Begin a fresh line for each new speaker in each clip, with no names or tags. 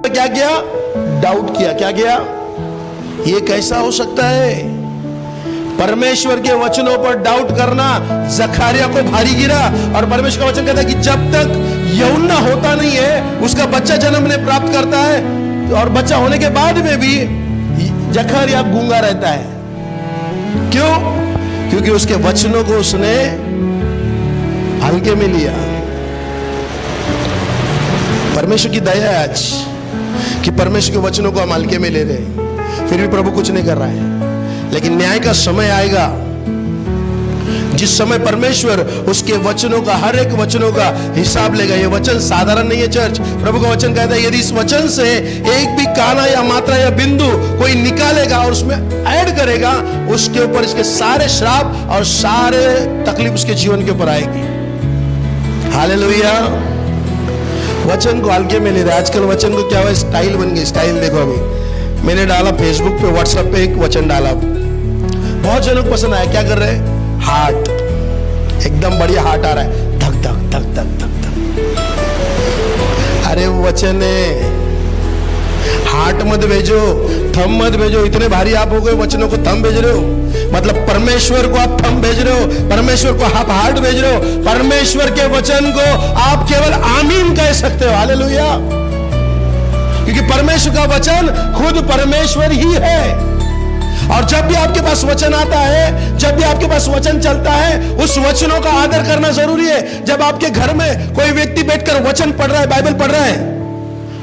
क्या किया? डाउट किया। क्या किया? ये कैसा हो सकता है? परमेश्वर के वचनों पर डाउट करना जखारिया को भारी गिरा। और परमेश्वर का वचन कहता है कि जब तक यौना होता नहीं है, उसका बच्चा जन्म ने प्राप्त करता है, और बच्चा होने के बाद में भी जखारिया गूंगा रहता है। क्यों? क्योंकि उसके वचनों को उसने हल्के में लिया। परमेश्वर की दया है आज कि परमेश्वर के वचनों को हम हल्के में ले रहे हैं, फिर भी प्रभु कुछ नहीं कर रहा है। लेकिन न्याय का समय आएगा जिस समय परमेश्वर उसके वचनों का, हर एक वचनों का हिसाब लेगा। ये वचन साधारण नहीं है चर्च। प्रभु का वचन कहता है यदि इस वचन से एक भी काना या मात्रा या बिंदु कोई निकालेगा और उसमें ऐड करेगा, उसके ऊपर इसके सारे श्राप और सारे तकलीफ उसके जीवन के ऊपर आएगी। हालेलुया। वचन को हल्के में ले रहे। आजकल वचन को क्या हुआ, स्टाइल बन गई। स्टाइल देखो, अभी मैंने डाला फेसबुक पे, व्हाट्सएप पे एक वचन डाला, बहुत जनों को पसंद आया। क्या कर रहे हैं? हार्ट, एकदम बढ़िया हार्ट आ रहा है, धक धक धक धक धक धक। अरे वचन है, हार्ट मत भेजो, थम मत भेजो। इतने भारी आप हो गए, वचनों को थम भेज रहे हो। मतलब परमेश्वर को आप थम भेज रहे हो, परमेश्वर को आप हार्ट भेज रहे हो। परमेश्वर के वचन को आप केवल आमीन कह सकते हो। हालेलुया। क्योंकि परमेश्वर का वचन खुद परमेश्वर ही है। और जब भी आपके पास वचन आता है, जब भी आपके पास वचन चलता है, उस वचनों का आदर करना जरूरी है। जब आपके घर में कोई व्यक्ति बैठकर वचन पढ़ रहा है, बाइबल पढ़ रहा है,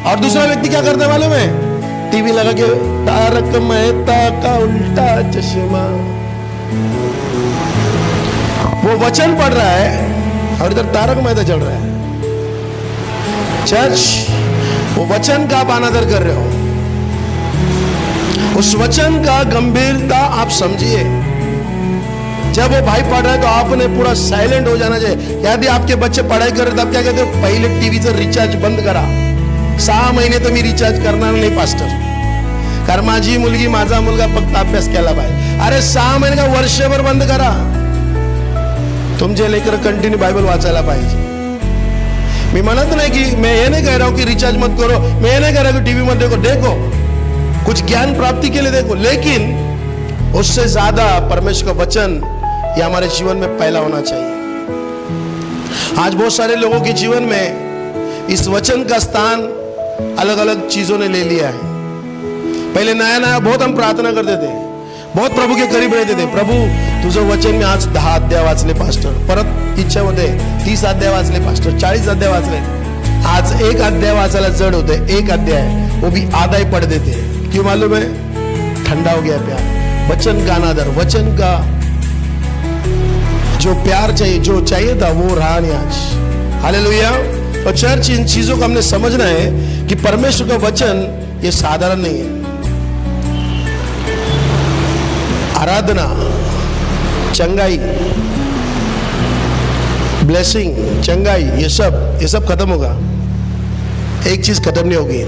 और दूसरा व्यक्ति क्या करने वाले में टीवी लगा के तारक मेहता का उल्टा चश्मा, वो वचन पढ़ रहा है और इधर तारक मेहता चल रहा है। चर्च, वो वचन का आप अनादर कर रहे हो। उस वचन का गंभीरता आप समझिए। जब वो भाई पढ़ रहा है तो आपने पूरा साइलेंट हो जाना चाहिए। यदि आपके बच्चे पढ़ाई कर रहे तब क्या कहते हो? पहले टीवी से रिचार्ज बंद करा, 6 महिने तुम्ही रिचार्ज करणार नाही पास्टर, कारण माझी मुलगी, माझा मुलगा फक्त अभ्यास केला पाहिजे. अरे 6 महिने का, वर्षभर बंद करा. तुमचे लेकर कंटिन्यू बाइबल वाचायला पाहिजे. मी म्हणत नाही की, मैं ये नहीं कह रहा हूं कि रिचार्ज मत करो, मैं ये नहीं कह रहा कि टीवी मत देखो, कुछ ज्ञान प्राप्ति के लिए देखो, लेकिन उससे ज्यादा परमेश्वर का वचन ये हमारे जीवन में पहला होना चाहिए. आज बहुत सारे लोगों के जीवन में इस वचन का स्थान अलग अलग चीजों ने ले लिया है. पहले नया नया बहुत हम प्रार्थना करते थे, बहुत प्रभु के करीब रहते थे. प्रभु तुझं वचन में आज 10 अध्याय वाचले पास्टर, परत इच्छा होते 30 अध्याय वाचले पास्टर, 40 अध्याय वाचले. आज 1 अध्याय वाचायला जड होते, 1 अध्याय वो भी आधा ही पढ़ देते हैं. क्यों मालूम है? ठंडा हो गया प्यार. वचन का अनादर, वचन का जो प्यार चाहिए, जो चाहिए था वो रहा नहीं आज. हालेलुया. और चर्च, इन चीजों को हमने समझना है कि परमेश्वर का वचन ये साधारण नहीं है. आराधना, चंगाई, ब्लेसिंग, चंगाई, ये सब खत्म होगा. एक चीज खत्म नहीं होगी,